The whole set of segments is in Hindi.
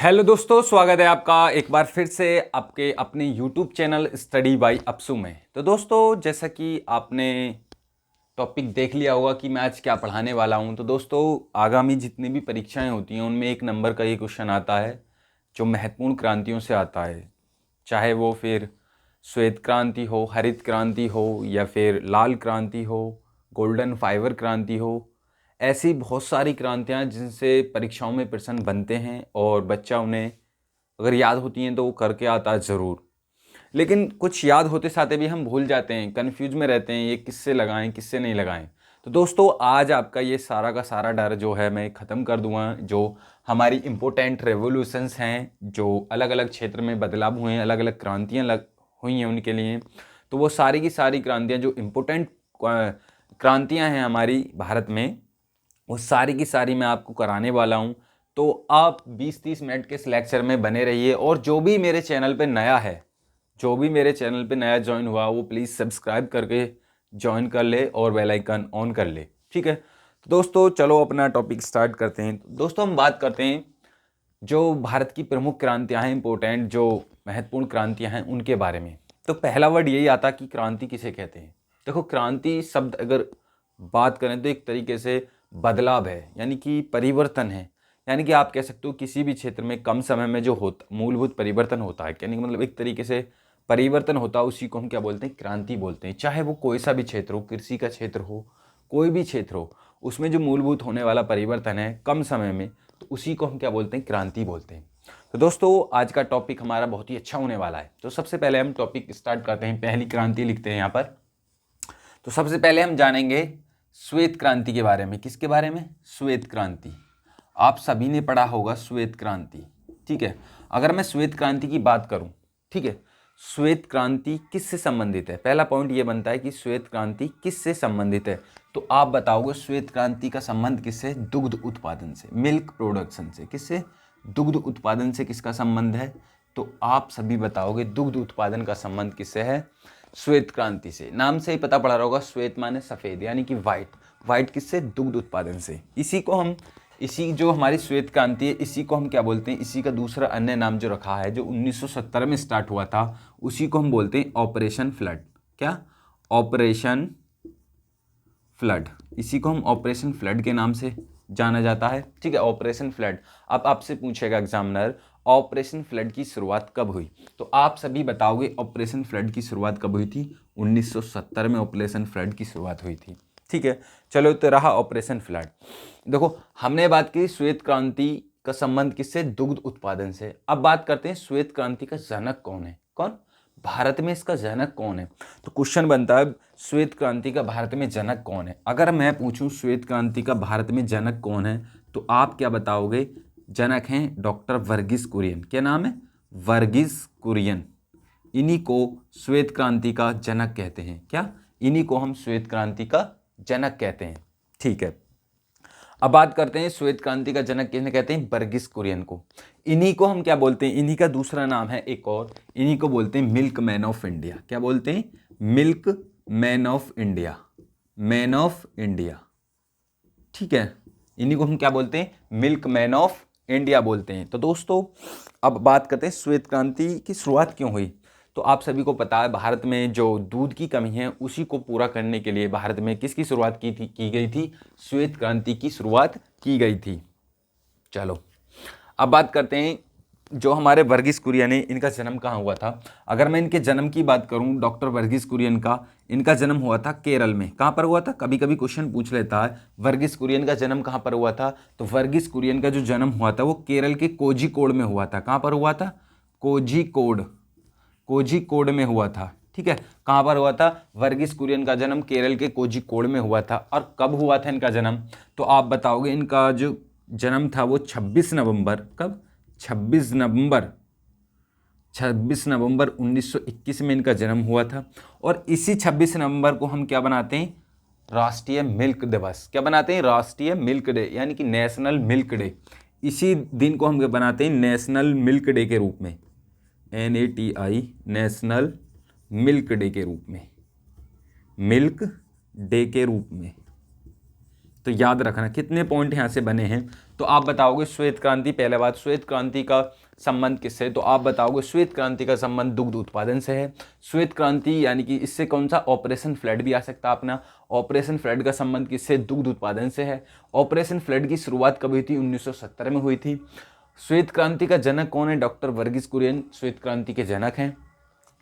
हेलो दोस्तों, स्वागत है आपका एक बार फिर से आपके अपने YouTube चैनल स्टडी बाय अपसू में। तो दोस्तों, जैसा कि आपने टॉपिक देख लिया होगा कि मैं आज क्या पढ़ाने वाला हूं। तो दोस्तों, आगामी जितनी भी परीक्षाएं होती हैं उनमें एक नंबर का ये क्वेश्चन आता है जो महत्वपूर्ण क्रांतियों से आता है, चाहे वो फिर श्वेत क्रांति हो, हरित क्रांति हो, या फिर लाल क्रांति हो, गोल्डन फाइबर क्रांति हो। ऐसी बहुत सारी क्रांतियाँ जिनसे परीक्षाओं में प्रश्न बनते हैं और बच्चा उन्हें अगर याद होती हैं तो वो करके आता है ज़रूर। लेकिन कुछ याद होते साथे भी हम भूल जाते हैं, कन्फ्यूज में रहते हैं, ये किससे लगाएं किससे नहीं लगाएं। तो दोस्तों, आज आपका ये सारा का सारा डर जो है मैं ख़त्म कर दूंगा। जो हमारी इम्पोर्टेंट रेवोल्यूशंस हैं, जो अलग अलग क्षेत्र में बदलाव हुए हैं, अलग अलग क्रांतियाँ हुई हैं उनके लिए, तो वो सारी की सारी क्रांतियाँ जो इम्पोर्टेंट क्रांतियाँ हैं हमारी भारत में, वो सारी की सारी मैं आपको कराने वाला हूँ। तो आप 20-30 मिनट के इस लेक्चर में बने रहिए। और जो भी मेरे चैनल पे नया है, जो भी मेरे चैनल पे नया ज्वाइन हुआ, वो प्लीज़ सब्सक्राइब करके ज्वाइन कर ले और बेल आइकन ऑन कर ले, ठीक है। तो दोस्तों, चलो अपना टॉपिक स्टार्ट करते हैं। दोस्तों, हम बात करते हैं जो भारत की प्रमुख क्रांतियाँ हैं, इंपॉर्टेंट जो महत्वपूर्ण क्रांतियाँ हैं उनके बारे में। तो पहला वर्ड यही आता कि क्रांति किसे कहते हैं। देखो, क्रांति शब्द अगर बात करें तो एक तरीके से बदलाव है, यानी कि परिवर्तन है। यानी कि आप कह सकते हो किसी भी क्षेत्र में कम समय में जो होता मूलभूत परिवर्तन होता है, यानी कि मतलब एक तरीके से परिवर्तन होता है, उसी को हम क्या बोलते हैं, क्रांति बोलते हैं। चाहे वो कोई सा भी क्षेत्र हो, कृषि का क्षेत्र हो, कोई भी क्षेत्र हो, उसमें जो मूलभूत होने वाला परिवर्तन है कम समय में, तो उसी को हम क्या बोलते हैं, क्रांति बोलते हैं। तो दोस्तों, आज का टॉपिक हमारा बहुत ही अच्छा होने वाला है। तो सबसे पहले हम टॉपिक स्टार्ट करते हैं। पहली क्रांति लिखते हैं यहाँ पर। तो सबसे पहले हम जानेंगे श्वेत क्रांति के बारे में। किसके बारे में? श्वेत क्रांति। आप सभी ने पढ़ा होगा श्वेत क्रांति, ठीक है। अगर मैं श्वेत क्रांति की बात करूं, ठीक है, श्वेत क्रांति किससे संबंधित है? पहला पॉइंट ये बनता है कि श्वेत क्रांति किससे संबंधित है। तो आप बताओगे श्वेत क्रांति का संबंध किससे? दुग्ध उत्पादन से, मिल्क प्रोडक्शन से। किससे? दुग्ध उत्पादन से किसका संबंध है? तो आप सभी बताओगे दुग्ध उत्पादन का संबंध किससे है? श्वेत क्रांति से। नाम से ही पता पड़ा होगा, श्वेत माने सफ़ेद, यानी कि वाइट। वाइट किससे? दुग्ध उत्पादन से। इसी जो हमारी श्वेत क्रांति है, इसी को हम क्या बोलते हैं? इसी का दूसरा अन्य नाम जो रखा है, जो 1970 में स्टार्ट हुआ था, उसी को हम बोलते हैं ऑपरेशन फ्लड। क्या? Operation flood. इसी को हम ऑपरेशन फ्लड के नाम से जाना जाता है, ठीक है। Operation flood. अब आपसे पूछेगा एग्जामिनर, ऑपरेशन फ्लड की शुरुआत कब हुई? तो आप सभी बताओगे ऑपरेशन फ्लड की शुरुआत कब हुई थी? 1970 में ऑपरेशन फ्लड की शुरुआत हुई थी, ठीक है। चलो, तो रहा ऑपरेशन फ्लड। देखो, हमने बात की श्वेत क्रांति का संबंध किससे? दुग्ध उत्पादन से। अब बात करते हैं श्वेत क्रांति का जनक कौन है? कौन? भारत में इसका जनक कौन है? तो क्वेश्चन बनता है, श्वेत क्रांति का भारत में जनक कौन है? अगर मैं पूछूं श्वेत क्रांति का भारत में जनक कौन है, तो आप क्या बताओगे? जनक हैं डॉक्टर वर्गीस कुरियन। क्या नाम है? वर्गीस कुरियन। इन्हीं को श्वेत क्रांति का जनक कहते हैं। क्या? इन्हीं को हम श्वेत क्रांति का जनक कहते हैं, ठीक है। अब बात करते हैं श्वेत क्रांति का जनक किसने कहते हैं? वर्गीस कुरियन को। इन्हीं को हम क्या बोलते हैं? इन्हीं का दूसरा नाम है एक और, इन्हीं को बोलते हैं मिल्क मैन ऑफ इंडिया। क्या बोलते हैं? Milk man of India. Man of India, ठीक है। इन्हीं को हम क्या बोलते हैं? मिल्क मैन ऑफ इंडिया बोलते हैं। तो दोस्तों, अब बात करते हैं श्वेत क्रांति की शुरुआत क्यों हुई। तो आप सभी को पता है, भारत में जो दूध की कमी है उसी को पूरा करने के लिए भारत में किसकी शुरुआत की गई थी? श्वेत क्रांति की शुरुआत की गई थी। चलो, अब बात करते हैं जो हमारे वर्गीस कुरियन है, इनका जन्म कहाँ हुआ था। अगर मैं इनके जन्म की बात करूं, डॉक्टर वर्गीस कुरियन का, इनका जन्म हुआ था केरल में। कहाँ पर हुआ था? कभी कभी क्वेश्चन पूछ लेता है वर्गीस कुरियन का जन्म कहाँ पर हुआ था। तो वर्गीस कुरियन का जो जन्म हुआ था वो केरल के कोझिकोड में हुआ था। कहाँ पर हुआ था? कोझिकोड में हुआ था, ठीक है। कहाँ पर हुआ था? वर्गीस कुरियन का जन्म केरल के कोझिकोड में हुआ था। और कब हुआ था इनका जन्म? तो आप बताओगे इनका जो जन्म था वो 26 नवंबर, कब? 26 नवंबर 1921 में इनका जन्म हुआ था। और इसी 26 नवंबर को हम क्या बनाते हैं? राष्ट्रीय मिल्क दिवस। क्या बनाते हैं? राष्ट्रीय मिल्क डे, यानी कि नेशनल मिल्क डे। इसी दिन को हम बनाते हैं नेशनल मिल्क डे के रूप में, NATI, नेशनल मिल्क डे के रूप में, मिल्क डे के रूप में, तो याद रखना कितने पॉइंट यहाँ से बने हैं। तो आप बताओगे श्वेत क्रांति, पहले बात श्वेत क्रांति का संबंध किससे, तो आप बताओगे श्वेत क्रांति का संबंध दुग्ध उत्पादन से है। श्वेत क्रांति यानी कि इससे कौन सा, ऑपरेशन फ्लड भी आ सकता है अपना। ऑपरेशन फ्लड का संबंध किससे, दुग्ध उत्पादन से है। ऑपरेशन फ्लड की शुरुआत कब हुई थी, 1970 में हुई थी। श्वेत क्रांति का जनक कौन है, डॉक्टर वर्गीस कुरियन श्वेत क्रांति के जनक हैं।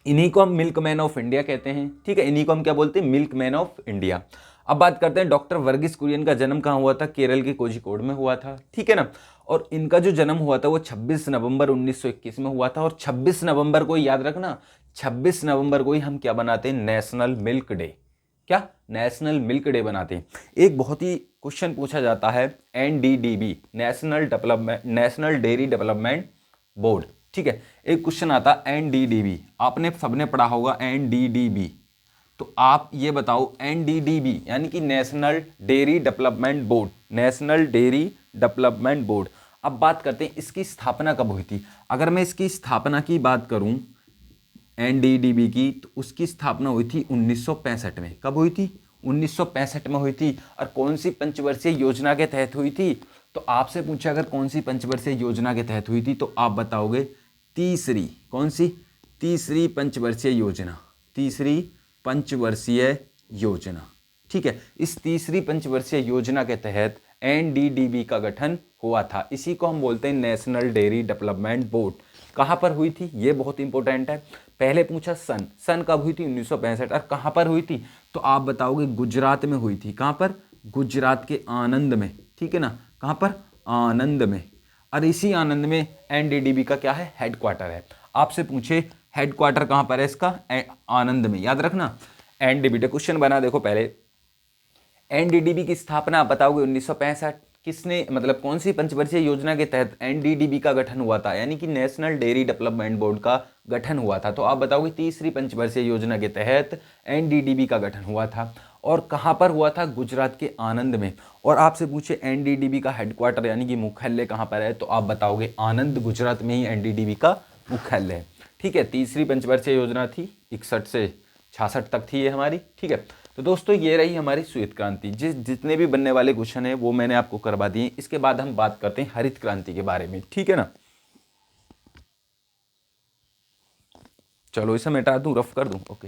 इन्हीं को हम मिल्क मैन ऑफ इंडिया कहते हैं, ठीक है, इन्हीं को हम क्या बोलते हैं, मिल्क मैन ऑफ इंडिया। अब बात करते हैं डॉक्टर वर्गीस कुरियन का जन्म कहाँ हुआ था, केरल के कोझिकोड में हुआ था, ठीक है ना। और इनका जो जन्म हुआ था वो 26 नवंबर 1921 में हुआ था। और 26 नवंबर को ही याद रखना, 26 नवंबर को ही हम क्या बनाते हैं, नेशनल मिल्क डे, क्या नेशनल मिल्क डे बनाते हैं। एक बहुत ही क्वेश्चन पूछा जाता है, NDDB, national dairy development board, ठीक है, एक क्वेश्चन आता है NDDB, आपने सबने पढ़ा होगा NDDB। तो आप ये बताओ NDDB यानी कि national dairy development board, national dairy development board. अब बात करते हैं इसकी स्थापना कब हुई थी। अगर मैं इसकी स्थापना की बात करूं NDDB की, तो उसकी स्थापना हुई थी 1965 में। कब हुई थी, 1965 में हुई थी। और कौन सी पंचवर्षीय योजना के तहत हुई थी, तो आपसे पूछा अगर कौन सी पंचवर्षीय योजना के तहत हुई थी, तो आप बताओगे तीसरी, कौन सी, तीसरी पंचवर्षीय योजना, तीसरी पंचवर्षीय योजना, ठीक है। इस तीसरी पंचवर्षीय योजना के तहत NDDB का गठन हुआ था। इसी को हम बोलते हैं नेशनल डेयरी डेवलपमेंट बोर्ड। कहाँ पर हुई थी, ये बहुत इंपॉर्टेंट है। पहले पूछा सन कब हुई थी, 1965। और कहाँ पर हुई थी, तो आप बताओगे गुजरात में हुई थी। कहाँ पर, गुजरात के आनंद में, ठीक है ना, कहाँ पर, आनंद में। और इसी आनंद में NDDB का क्या है, हेडक्वार्टर है। आपसे पूछे हेडक्वार्टर कहाँ पर है इसका, आनंद में, याद रखना। NDDB क्वेश्चन बना देखो पहले, NDDB की स्थापना आप बताओगे 1965। किसने, मतलब कौन सी पंचवर्षीय योजना के तहत NDDB का गठन हुआ था, यानी कि नेशनल डेयरी डेवलपमेंट बोर्ड का गठन हुआ था। तो आप बताओगे तीसरी पंचवर्षीय योजना के तहत NDDB का गठन हुआ था। और कहाँ पर हुआ था, गुजरात के आनंद में। और आपसे पूछे NDDB का हेडक्वार्टर यानी कि मुख्यालय कहाँ पर है, तो आप बताओगे आनंद, गुजरात में ही NDDB का मुख्यालय है, ठीक है। तीसरी पंचवर्षीय योजना थी, 61 से 66 तक थी ये हमारी, ठीक है। तो दोस्तों ये रही हमारी श्वेत क्रांति। जितने भी बनने वाले क्वेश्चन हैं वो मैंने आपको करवा दिए। इसके बाद हम बात करते हैं हरित क्रांति के बारे में, ठीक है ना। चलो इसे मिटा दूं, रफ कर दूं, ओके।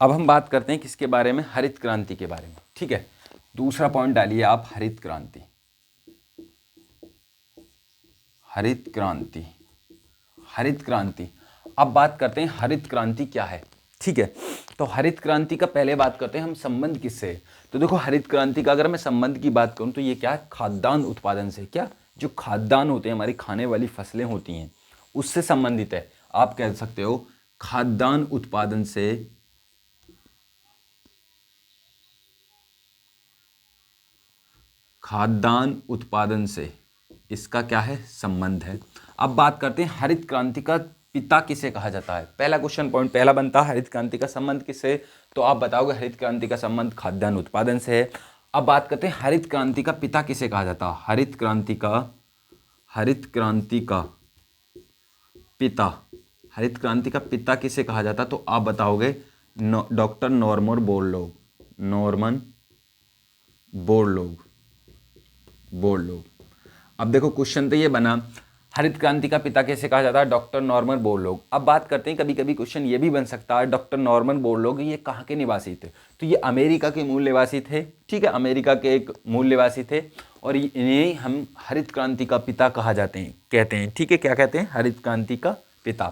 अब हम बात करते हैं किसके बारे में, हरित क्रांति के बारे में, ठीक है। दूसरा पॉइंट डालिए आप, हरित क्रांति, हरित क्रांति, हरित क्रांति। अब बात करते हैं हरित क्रांति क्या है, ठीक है। तो हरित क्रांति का पहले बात करते हैं हम संबंध किससे है। तो देखो हरित क्रांति का अगर मैं संबंध की बात करूं तो ये क्या है, खाद्यान्न उत्पादन से। क्या, जो खाद्यान्न होते हैं, हमारी खाने वाली फसलें होती हैं, उससे संबंधित है। आप कह सकते हो खाद्यान्न उत्पादन से, खाद्यान्न उत्पादन से इसका क्या है, संबंध है। अब बात करते हैं हरित क्रांति का पिता किसे कहा जाता है। पहला क्वेश्चन पॉइंट पहला बनता है, हरित क्रांति का संबंध किससे, तो आप बताओगे हरित क्रांति का संबंध खाद्यान्न उत्पादन से है। अब बात करते हैं हरित क्रांति का पिता किसे कहा जाता है। हरित क्रांति का पिता, हरित क्रांति का पिता किसे कहा जाता, तो आप बताओगे doctor Norman Borlaug, Norman Borlaug. अब देखो क्वेश्चन तो ये बना, हरित क्रांति का पिता कैसे कहा जाता है, डॉक्टर नॉर्मन बोरलॉग। अब बात करते हैं, कभी कभी क्वेश्चन ये भी बन सकता है, डॉक्टर नॉर्मन बोरलॉग ये कहाँ के निवासी थे, तो ये अमेरिका के मूल निवासी थे, ठीक है, अमेरिका के एक मूल निवासी थे। और इन्हें हम हरित क्रांति का पिता कहा जाते हैं, कहते हैं, ठीक है, क्या कहते हैं, हरित क्रांति का पिता।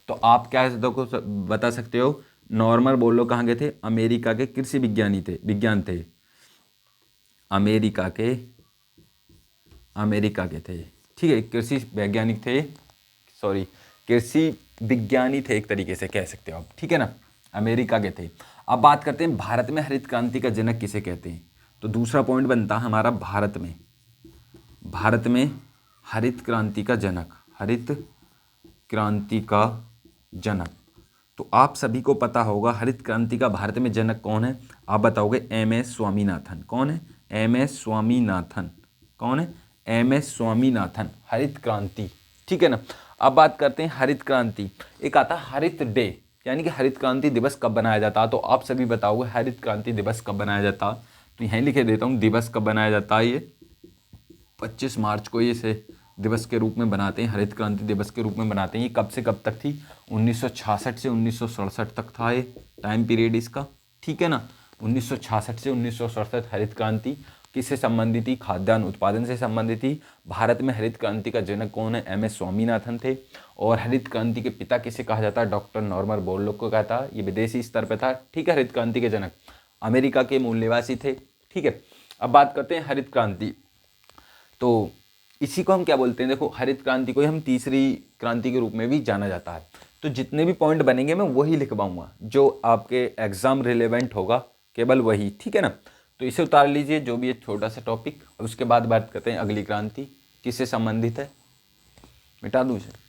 तो आप क्या देखो बता सकते हो, नॉर्मन बोरलॉग कहाँ के थे, अमेरिका के कृषि विज्ञान थे, अमेरिका के थे, ठीक है, कृषि वैज्ञानिक थे, कृषि विज्ञानी थे, एक तरीके से कह सकते हो आप, ठीक है ना, अमेरिका के थे। अब बात करते हैं भारत में हरित क्रांति का जनक किसे कहते हैं। तो दूसरा पॉइंट बनता है हमारा, भारत में हरित क्रांति का जनक। तो आप सभी को पता होगा हरित क्रांति का भारत में जनक कौन है, आप बताओगे MS स्वामीनाथन। कौन है, MS स्वामीनाथन। कौन है, MS स्वामीनाथन, हरित क्रांति, ठीक है ना। अब बात करते हैं हरित क्रांति। एक आता है हरित डे, यानी कि हरित क्रांति दिवस कब बनाया जाता है। तो आप सभी बताओगे हरित क्रांति दिवस कब बनाया जाता। तो यहीं लिखे देता हूँ दिवस कब बनाया जाता है। ये 25 मार्च को ये से दिवस के रूप में बनाते हैं, हरित क्रांति दिवस के रूप में बनाते हैं। ये कब से कब तक थी, 1966 से 1967 तक था ये टाइम पीरियड इसका, ठीक है ना। 1966 से 1967 हरित क्रांति किससे संबंधित थी, खाद्यान्न उत्पादन से संबंधित थी। भारत में हरित क्रांति का जनक कौन है, MS स्वामीनाथन थे। और हरित क्रांति के पिता किसे कहा जाता है, डॉक्टर नॉर्मन बोरलॉग को कहा था। ये विदेशी स्तर पर था, ठीक है। हरित क्रांति के जनक अमेरिका के मूल निवासी थे, ठीक है। अब बात करते हैं हरित क्रांति। तो इसी को हम क्या बोलते हैं, देखो हरित क्रांति को हम तीसरी क्रांति के रूप में भी जाना जाता है। तो जितने भी पॉइंट बनेंगे मैं वही लिखवाऊंगा, जो आपके एग्जाम रिलेवेंट होगा केवल वही, ठीक है ना। तो इसे उतार लीजिए जो भी है छोटा सा टॉपिक। उसके बाद बात करते हैं अगली क्रांति किससे संबंधित है, मिटा दूं इसे।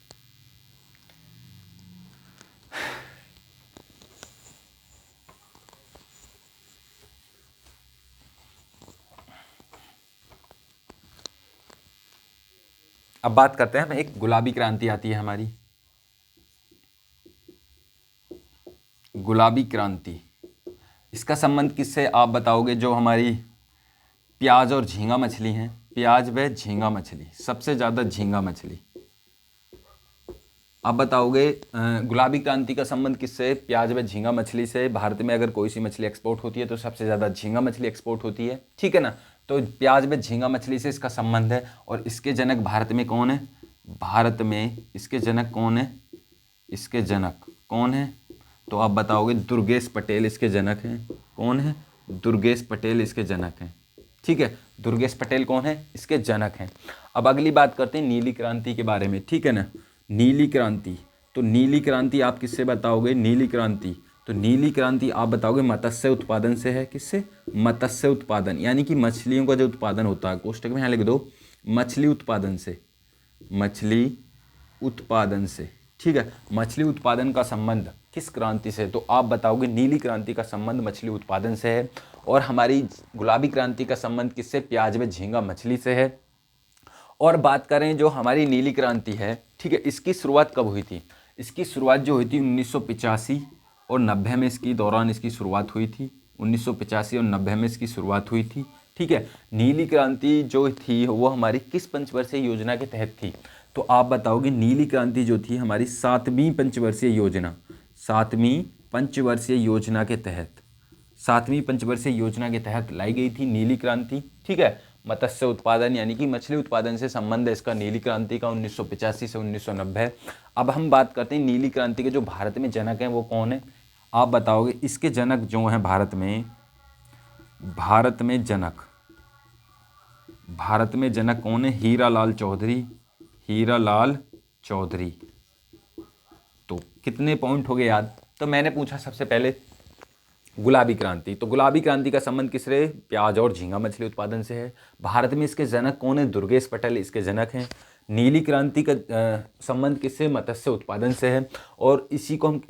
अब बात करते हैं, एक गुलाबी क्रांति आती है हमारी, गुलाबी क्रांति। इसका संबंध किससे आप बताओगे, जो हमारी प्याज और झींगा मछली हैं, प्याज व झींगा मछली, सबसे ज़्यादा झींगा मछली। आप बताओगे गुलाबी क्रांति का संबंध किससे, प्याज व झींगा मछली से। भारत में अगर कोई सी मछली एक्सपोर्ट होती है तो सबसे ज़्यादा झींगा मछली एक्सपोर्ट होती है, ठीक है ना। तो प्याज व झींगा मछली से इसका संबंध है। और इसके जनक भारत में कौन है, भारत में इसके जनक कौन है, इसके जनक कौन है, तो आप बताओगे दुर्गेश पटेल इसके जनक हैं। कौन है, दुर्गेश पटेल इसके जनक हैं, ठीक है। दुर्गेश पटेल कौन है, इसके जनक हैं। अब अगली बात करते हैं नीली क्रांति के बारे में, ठीक है ना। नीली क्रांति, तो नीली क्रांति आप किससे बताओगे, नीली क्रांति, तो नीली क्रांति आप बताओगे मत्स्य उत्पादन से है। किससे, मत्स्य उत्पादन, यानी कि मछलियों का जो उत्पादन होता है, कोष्टक में यहाँ लिख दो मछली उत्पादन से, मछली उत्पादन से, ठीक है। मछली उत्पादन का संबंध किस क्रांति से, तो आप बताओगे नीली क्रांति का संबंध मछली उत्पादन से है। और हमारी गुलाबी क्रांति का संबंध किससे, प्याज व झींगा मछली से है। और बात करें जो हमारी नीली क्रांति है, ठीक है, इसकी शुरुआत कब हुई थी, इसकी शुरुआत जो हुई थी 1985 और 90 में इसकी दौरान इसकी शुरुआत हुई थी। 1985 और 90 में इसकी शुरुआत हुई थी, ठीक है। नीली क्रांति जो थी वो हमारी किस पंचवर्षीय योजना के तहत थी, तो आप बताओगे नीली क्रांति जो थी हमारी 7वीं पंचवर्षीय योजना, 7वीं पंचवर्षीय योजना के तहत, 7वीं पंचवर्षीय योजना के तहत लाई गई थी नीली क्रांति, ठीक है। मत्स्य उत्पादन यानी कि मछली उत्पादन से संबंध है इसका नीली क्रांति का 1985 से 1990। अब हम बात करते हैं नीली क्रांति के जो भारत में जनक हैं वो कौन है, आप बताओगे इसके जनक जो हैं भारत में जनक, भारत में जनक कौन है, हीरालाल चौधरी, हीरालाल चौधरी। तो कितने पॉइंट हो गए याद। तो मैंने पूछा सबसे पहले गुलाबी क्रांति, तो गुलाबी क्रांति का संबंध किससे, प्याज और झींगा मछली उत्पादन से है। भारत में इसके जनक कौन है, दुर्गेश पटेल इसके जनक हैं। नीली क्रांति का संबंध किससे, मत्स्य उत्पादन से है। और इसी को हम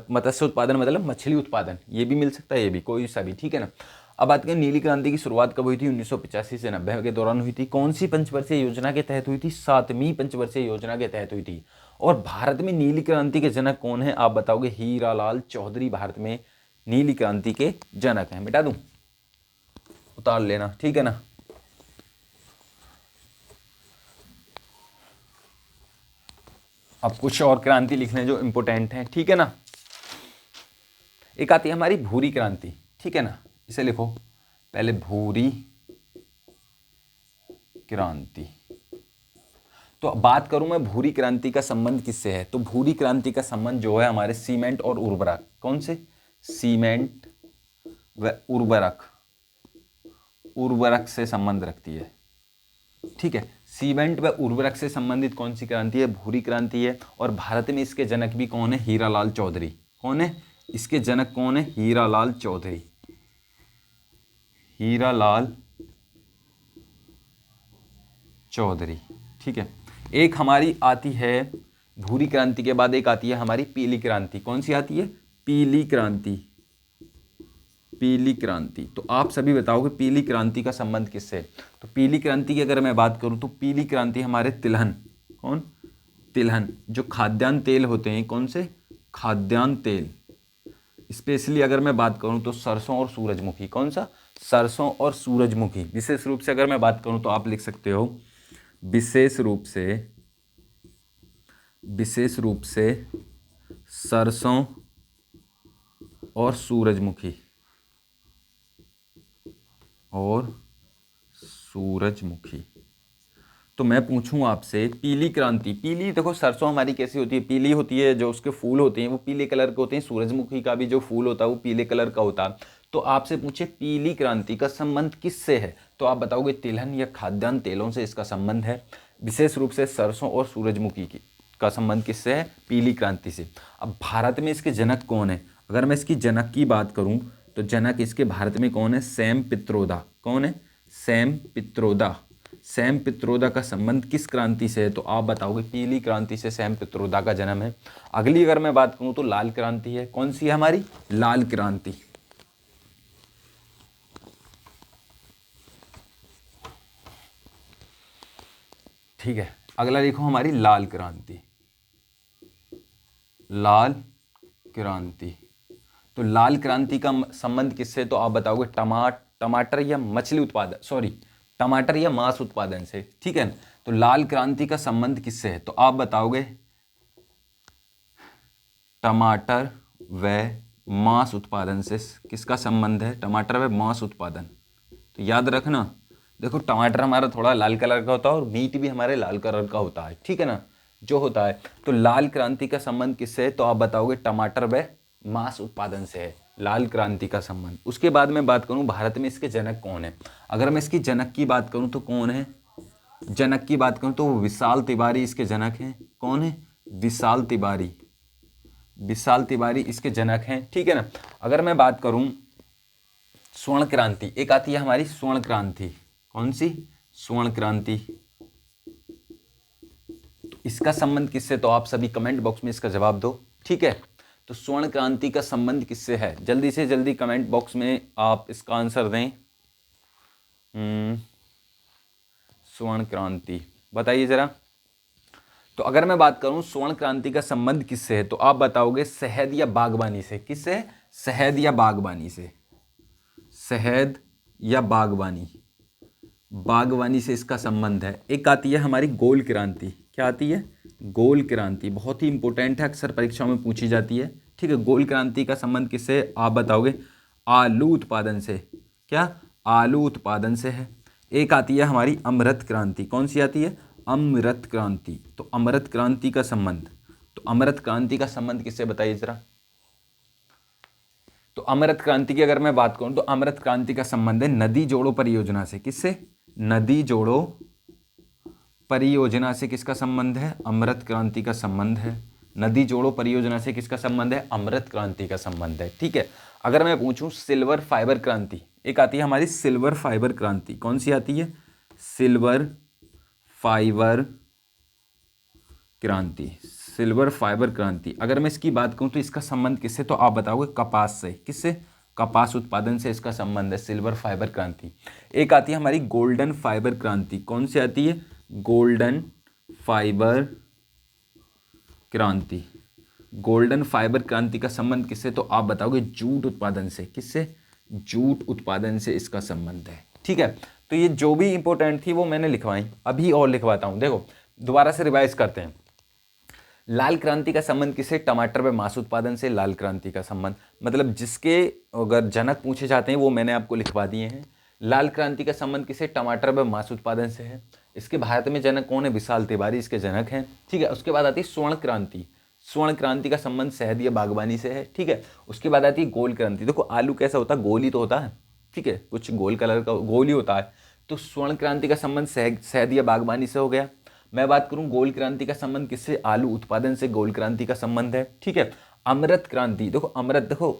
मत्स्य उत्पादन मतलब मछली उत्पादन, ये भी मिल सकता है, ये भी कोई सा भी, ठीक है ना। अब बात करें नीली क्रांति की शुरुआत कब हुई थी, 1985 से 90 के दौरान हुई थी। कौन सी पंचवर्षीय योजना के तहत हुई थी, 7वीं पंचवर्षीय योजना के तहत हुई थी। और भारत में नीली क्रांति के जनक कौन है, आप बताओगे हीरालाल चौधरी भारत में नीली क्रांति के जनक हैं। मिटा दूं, उतार लेना, ठीक है ना। अब कुछ और क्रांति लिखने जो इंपोर्टेंट हैं, ठीक है ना। एक आती है हमारी भूरी क्रांति, ठीक है ना, इसे लिखो पहले, भूरी क्रांति। तो बात करूं मैं भूरी क्रांति का संबंध किससे है, तो भूरी क्रांति का संबंध जो है हमारे सीमेंट और उर्वरक, कौन से, सीमेंट व उर्वरक से संबंध रखती है, ठीक है। सीमेंट व उर्वरक से संबंधित कौन सी क्रांति है, भूरी क्रांति है। और भारत में इसके जनक भी कौन है, हीरालाल चौधरी। कौन है इसके जनक, कौन है, हीरालाल चौधरी, हीरालाल चौधरी, ठीक है। एक हमारी आती है भूरी क्रांति के बाद एक आती है हमारी पीली क्रांति। कौन सी आती है, पीली क्रांति, पीली क्रांति। तो आप सभी बताओगे पीली क्रांति का संबंध किससे है? तो पीली क्रांति की अगर मैं बात करूं तो पीली क्रांति हमारे तिलहन, कौन? तिलहन, जो खाद्यान्न तेल होते हैं, कौन से? खाद्यान्न तेल। स्पेशली अगर मैं बात करूं तो सरसों और सूरजमुखी। कौन सा? सरसों और सूरजमुखी। विशेष रूप से अगर मैं बात करूं तो आप लिख सकते हो विशेष रूप से सरसों और सूरजमुखी तो मैं पूछूं आपसे पीली क्रांति, पीली देखो सरसों हमारी कैसी होती है? पीली होती है, जो उसके फूल होते हैं वो पीले कलर के होते हैं। सूरजमुखी का भी जो फूल होता है वो पीले कलर का होता है। तो आपसे पूछे पीली क्रांति का संबंध किससे है? तो आप बताओगे तिलहन या खाद्यान्न तेलों से इसका संबंध है। विशेष रूप से सरसों और सूरजमुखी का संबंध किससे है? पीली क्रांति से। अब भारत में इसके जनक कौन है? अगर मैं इसकी जनक की बात करूं तो जनक इसके भारत में कौन है? सैम पित्रोदा। कौन है? सैम पित्रोदा। सैम पित्रोदा का संबंध किस क्रांति से है? तो आप बताओगे पीली क्रांति से सैम पित्रोदा का जन्म है। अगली अगर मैं बात करूं तो लाल क्रांति है। कौन सी है हमारी? लाल क्रांति। ठीक है, अगला देखो हमारी लाल क्रांति। लाल क्रांति, तो लाल क्रांति का संबंध किससे? तो आप बताओगे टमाटर या मछली उत्पादन, सॉरी टमाटर या मांस उत्पादन से। ठीक है, तो लाल क्रांति का संबंध किससे है? तो आप बताओगे टमाटर व मांस उत्पादन से। किसका संबंध है? टमाटर व मांस उत्पादन। तो याद रखना, देखो टमाटर हमारा थोड़ा लाल कलर का होता है और मीट भी हमारे लाल कलर का होता है। ठीक है ना, जो होता है। तो लाल क्रांति का संबंध किससे है? तो आप बताओगे टमाटर व मांस उत्पादन से है लाल क्रांति का संबंध। उसके बाद मैं बात करूं भारत में इसके जनक कौन है? अगर मैं इसकी जनक की बात करूं तो कौन है? जनक की बात करूं तो विशाल तिवारी इसके जनक हैं। कौन है? विशाल तिवारी। विशाल तिवारी इसके जनक हैं। ठीक है ना। अगर मैं बात करूं स्वर्ण क्रांति, एक आती है हमारी स्वर्ण क्रांति। कौन सी? स्वर्ण क्रांति। तो इसका संबंध किससे? तो आप सभी कमेंट बॉक्स में इसका जवाब दो। ठीक है, तो स्वर्ण क्रांति का संबंध किससे है? जल्दी से जल्दी कमेंट बॉक्स में आप इसका आंसर दें। स्वर्ण क्रांति बताइए जरा। तो अगर मैं बात करूं स्वर्ण क्रांति का संबंध किससे है? तो आप बताओगे शहद या बागवानी से। किससे? शहद या बागवानी से। शहद या बागवानी, बागवानी से इसका संबंध है। एक आती है हमारी गोल क्रांति। क्या आती है? गोल क्रांति, बहुत ही इंपॉर्टेंट है, अक्सर परीक्षाओं में पूछी जाती है। ठीक है, गोल क्रांति का संबंध किससे? आप बताओगे आलू उत्पादन से। क्या? आलू उत्पादन से है। एक आती है हमारी अमृत क्रांति। कौन सी आती है? अमृत क्रांति। तो अमृत क्रांति का संबंध, तो अमृत क्रांति का संबंध किससे बताइए जरा। तो अमृत क्रांति की अगर मैं बात करूं तो अमृत क्रांति का संबंध है नदी जोड़ो परियोजना से। किससे? नदी जोड़ो परियोजना से किसका संबंध है? अमृत क्रांति का संबंध है। नदी जोड़ो परियोजना से किसका संबंध है? अमृत क्रांति का संबंध है। ठीक है, अगर मैं पूछूं सिल्वर फाइबर क्रांति, एक आती है हमारी सिल्वर फाइबर क्रांति। कौन सी आती है? सिल्वर फाइबर क्रांति। सिल्वर फाइबर क्रांति, अगर मैं इसकी बात करूं तो इसका संबंध किससे? तो आप बताओगे कपास से। किससे? कपास उत्पादन से इसका संबंध है सिल्वर फाइबर क्रांति। एक आती है हमारी गोल्डन फाइबर क्रांति। कौन सी आती है? गोल्डन फाइबर क्रांति। गोल्डन फाइबर क्रांति का संबंध किससे? तो आप बताओगे जूट उत्पादन से। किससे? जूट उत्पादन से इसका संबंध है। ठीक है, तो ये जो भी इंपॉर्टेंट थी वो मैंने लिखवाई, अभी और लिखवाता हूं। देखो दोबारा से रिवाइज करते हैं। लाल क्रांति का संबंध किससे? टमाटर व मांस उत्पादन से लाल क्रांति का संबंध, मतलब जिसके अगर जनक पूछे जाते हैं वो मैंने आपको लिखवा दिए हैं। लाल क्रांति का संबंध किससे? टमाटर व मांस उत्पादन से है। इसके भारत में जनक कौन है? विशाल तिवारी इसके जनक हैं। ठीक है, उसके बाद आती है स्वर्ण क्रांति। स्वर्ण क्रांति का संबंध शहद या बागवानी से है। ठीक है, उसके बाद आती है गोल क्रांति। देखो आलू कैसा होता है? गोल ही तो होता है। ठीक है, कुछ गोल कलर का गोल ही होता है। तो स्वर्ण क्रांति का संबंध शहद या बागवानी से हो गया। मैं बात करूं गोल क्रांति का संबंध किससे? आलू उत्पादन से गोल क्रांति का संबंध है। ठीक है, अमृत क्रांति, देखो अमृत, देखो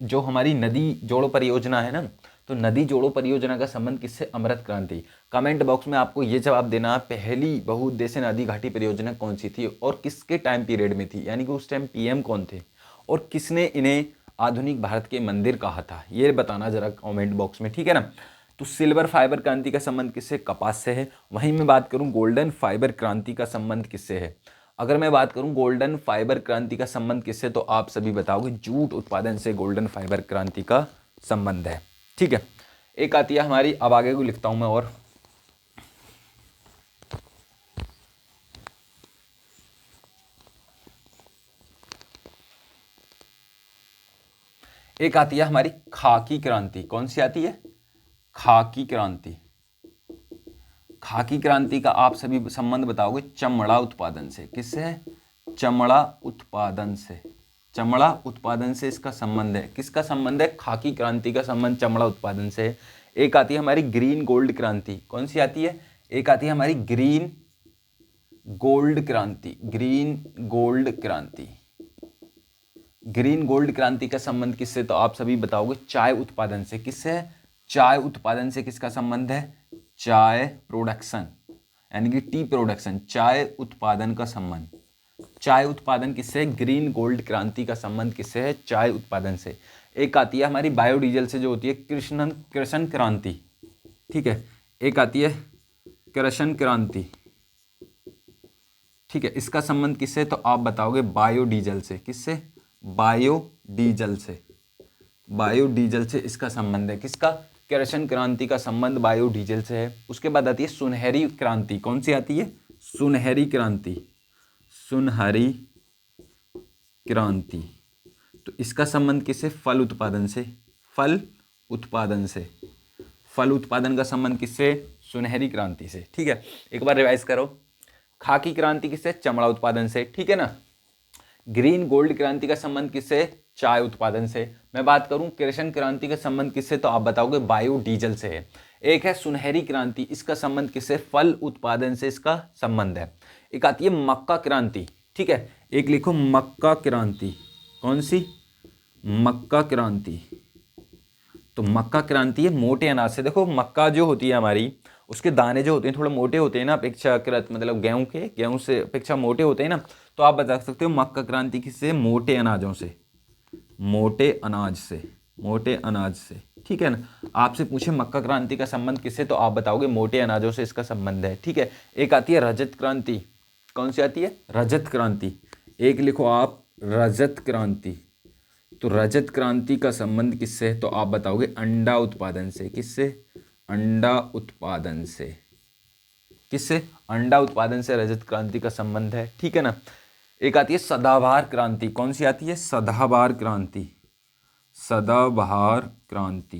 जो हमारी नदी जोड़ो परियोजना है ना, तो नदी जोड़ो परियोजना का संबंध किससे? अमृत क्रांति। कमेंट बॉक्स में आपको ये जवाब देना, पहली बहुउद्देशीय नदी घाटी परियोजना कौन सी थी और किसके टाइम पीरियड में थी, यानी कि उस टाइम पीएम कौन थे और किसने इन्हें आधुनिक भारत के मंदिर कहा था, ये बताना जरा कमेंट बॉक्स में, ठीक है ना। तो सिल्वर फाइबर क्रांति का संबंध किससे? कपास से है। वहीं मैं बात करूं गोल्डन फाइबर क्रांति का संबंध किससे है? अगर मैं बात करूं गोल्डन फाइबर क्रांति का संबंध किससे, तो आप सभी बताओगे जूट उत्पादन से गोल्डन फाइबर क्रांति का संबंध है, ठीक है। एक आती है हमारी, अब आगे को लिखता हूं मैं, और एक आती है हमारी खाकी क्रांति। कौन सी आती है? खाकी क्रांति। खाकी क्रांति का आप सभी संबंध बताओगे चमड़ा उत्पादन से। किससे है? चमड़ा उत्पादन से। चमड़ा उत्पादन से इसका संबंध है। किसका संबंध है? खाकी क्रांति का संबंध चमड़ा उत्पादन से है। एक आती है हमारी ग्रीन गोल्ड क्रांति। कौन सी आती है? एक आती है हमारी ग्रीन गोल्ड क्रांति। ग्रीन गोल्ड क्रांति। ग्रीन गोल्ड क्रांति का संबंध किससे, तो आप सभी बताओगे चाय उत्पादन से। किससे है? चाय उत्पादन से। किसका संबंध है? चाय प्रोडक्शन, यानी कि टी प्रोडक्शन, चाय उत्पादन का संबंध। चाय उत्पादन किससे? ग्रीन गोल्ड क्रांति का संबंध किससे है? चाय उत्पादन से। एक आती है हमारी बायोडीजल से, जो होती है कृषण क्रांति, ठीक है। एक आती है कृषण क्रांति, ठीक है। इसका संबंध किससे, तो आप बताओगे बायोडीजल से। किससे? बायोडीजल से। बायोडीजल से इसका संबंध है। किसका? कृषण क्रांति का संबंध बायोडीजल से है। उसके बाद आती है सुनहरी क्रांति। कौन सी आती है? सुनहरी क्रांति। सुनहरी क्रांति, तो इसका संबंध किससे? फल उत्पादन से। फल उत्पादन से। फल उत्पादन का संबंध किससे? सुनहरी क्रांति से, ठीक है। एक बार रिवाइज करो। खाकी क्रांति किससे? चमड़ा उत्पादन से, ठीक है ना। ग्रीन गोल्ड क्रांति का संबंध किससे? चाय उत्पादन से। मैं बात करूं कृषण क्रांति का संबंध किससे, तो आप बताओगे बायोडीजल से है। एक है सुनहरी क्रांति, इसका संबंध किससे? फल उत्पादन से इसका संबंध है। एक आती है मक्का क्रांति, ठीक है। एक लिखो मक्का क्रांति। कौन सी? मक्का क्रांति। तो मक्का क्रांति है मोटे अनाज से। देखो मक्का जो होती है हमारी, उसके दाने जो होते हैं थोड़े मोटे होते हैं ना अपेक्षाकृत, मतलब गेहूं से अपेक्षा मोटे होते हैं ना। तो आप बता सकते हो मक्का क्रांति किससे? मोटे अनाजों से। मोटे अनाज से। मोटे अनाज से, ठीक है ना। आपसे पूछे मक्का क्रांति का संबंध किससे, तो आप बताओगे मोटे अनाजों से इसका संबंध है, ठीक है। एक आती है रजत क्रांति। कौन सी आती है? रजत क्रांति। एक लिखो आप रजत क्रांति। तो रजत क्रांति का संबंध किससे है, तो आप बताओगे अंडा उत्पादन से। किससे? अंडा उत्पादन से। किससे? अंडा उत्पादन से रजत क्रांति का संबंध है, ठीक है ना। एक आती है सदाबहार क्रांति। कौन सी आती है? सदाबहार क्रांति। सदाबहार क्रांति,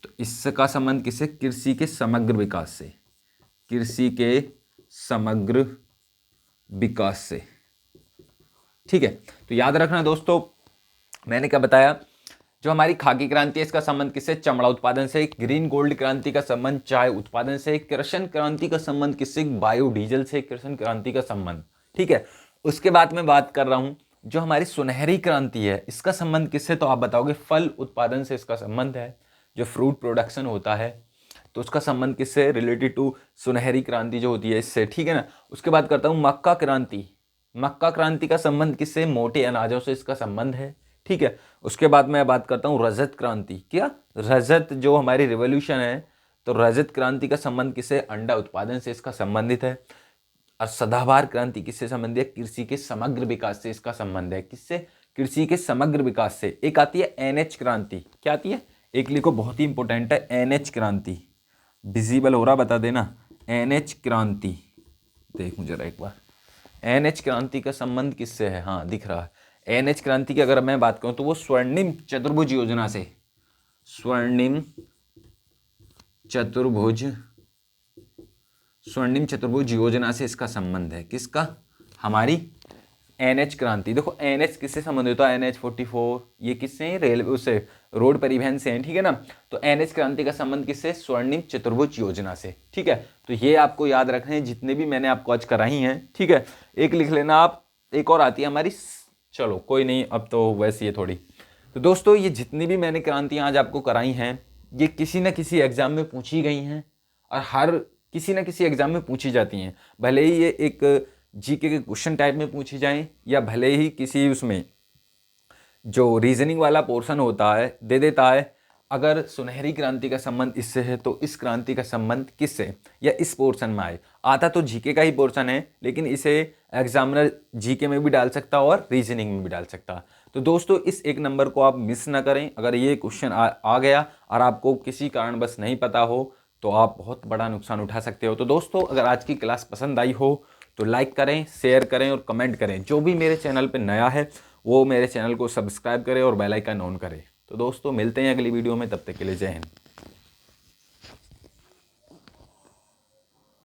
तो इसका संबंध किससे? कृषि के समग्र विकास से। कृषि के समग्र विकास से, ठीक है। तो याद रखना दोस्तों, मैंने क्या बताया, जो हमारी खाकी क्रांति है इसका संबंध किससे? चमड़ा उत्पादन से। ग्रीन गोल्ड क्रांति का संबंध चाय उत्पादन से। कृषण क्रांति का संबंध किससे? बायोडीजल से। कृषण क्रांति का संबंध, ठीक है। उसके बाद मैं बात कर रहा हूं जो हमारी सुनहरी क्रांति है, इसका संबंध किससे, तो आप बताओगे फल उत्पादन से इसका संबंध है। जो फ्रूट प्रोडक्शन होता है तो उसका संबंध किससे? रिलेटेड टू सुनहरी क्रांति जो होती है इससे, ठीक है ना। उसके बाद करता हूं मक्का क्रांति। मक्का क्रांति का संबंध किससे? मोटे अनाजों से इसका संबंध है, ठीक है। उसके बाद मैं बात करता हूं रजत क्रांति। क्या? रजत जो हमारी रिवॉल्यूशन है, तो रजत क्रांति का संबंध किससे? अंडा उत्पादन से इसका संबंधित है। और सदाबहार क्रांति किससे संबंधित है? कृषि के समग्र विकास से इसका संबंध है। किससे? कृषि के समग्र विकास से। एक आती है एनएच क्रांति। क्या आती है? एक लिखो, बहुत ही इंपॉर्टेंट है, एनएच क्रांति। विजिबल हो रहा, बता देना। एनएच क्रांति, देखूं जरा एक बार। एनएच क्रांति का संबंध किससे है? हाँ दिख रहा है। एनएच क्रांति की अगर मैं बात करूं तो वो स्वर्णिम चतुर्भुज योजना से। स्वर्णिम चतुर्भुज योजना से इसका संबंध है। किसका? हमारी एनएच क्रांति। देखो एनएच किससे संबंधित होता है? एनएच 44 ये किससे है? रेलवे उससे, रोड परिवहन से है, ठीक है ना। तो एनएच क्रांति का संबंध किससे? स्वर्णिम चतुर्भुज योजना से, ठीक है। तो ये आपको याद रखने हैं जितने भी मैंने आपको आज कराई हैं, ठीक है। एक लिख लेना आप। एक और आती है हमारी, चलो कोई नहीं, अब तो वैसी है थोड़ी। तो दोस्तों ये जितनी भी मैंने क्रांतियाँ आज आपको कराई हैं, ये किसी न किसी एग्जाम में पूछी गई हैं और हर किसी न किसी एग्जाम में पूछी जाती हैं। भले ही ये एक जीके के क्वेश्चन टाइप में पूछी जाएं या भले ही किसी उसमें जो रीजनिंग वाला पोर्शन होता है दे देता है, अगर सुनहरी क्रांति का संबंध इससे है तो इस क्रांति का संबंध किससे, या इस पोर्शन में आए। आता तो जीके का ही पोर्शन है, लेकिन इसे एग्जामिनर जीके में भी डाल सकता और रीजनिंग में भी डाल सकता। तो दोस्तों इस एक नंबर को आप मिस ना करें। अगर ये क्वेश्चन आ गया और आपको किसी कारणवश नहीं पता हो तो आप बहुत बड़ा नुकसान उठा सकते हो। तो दोस्तों अगर आज की क्लास पसंद आई हो तो लाइक करें, शेयर करें और कमेंट करें। जो भी मेरे चैनल पर नया है वो मेरे चैनल को सब्सक्राइब करें और बेल आइकन ऑन करें। तो दोस्तों मिलते हैं अगली वीडियो में, तब तक के लिए जय हिंद।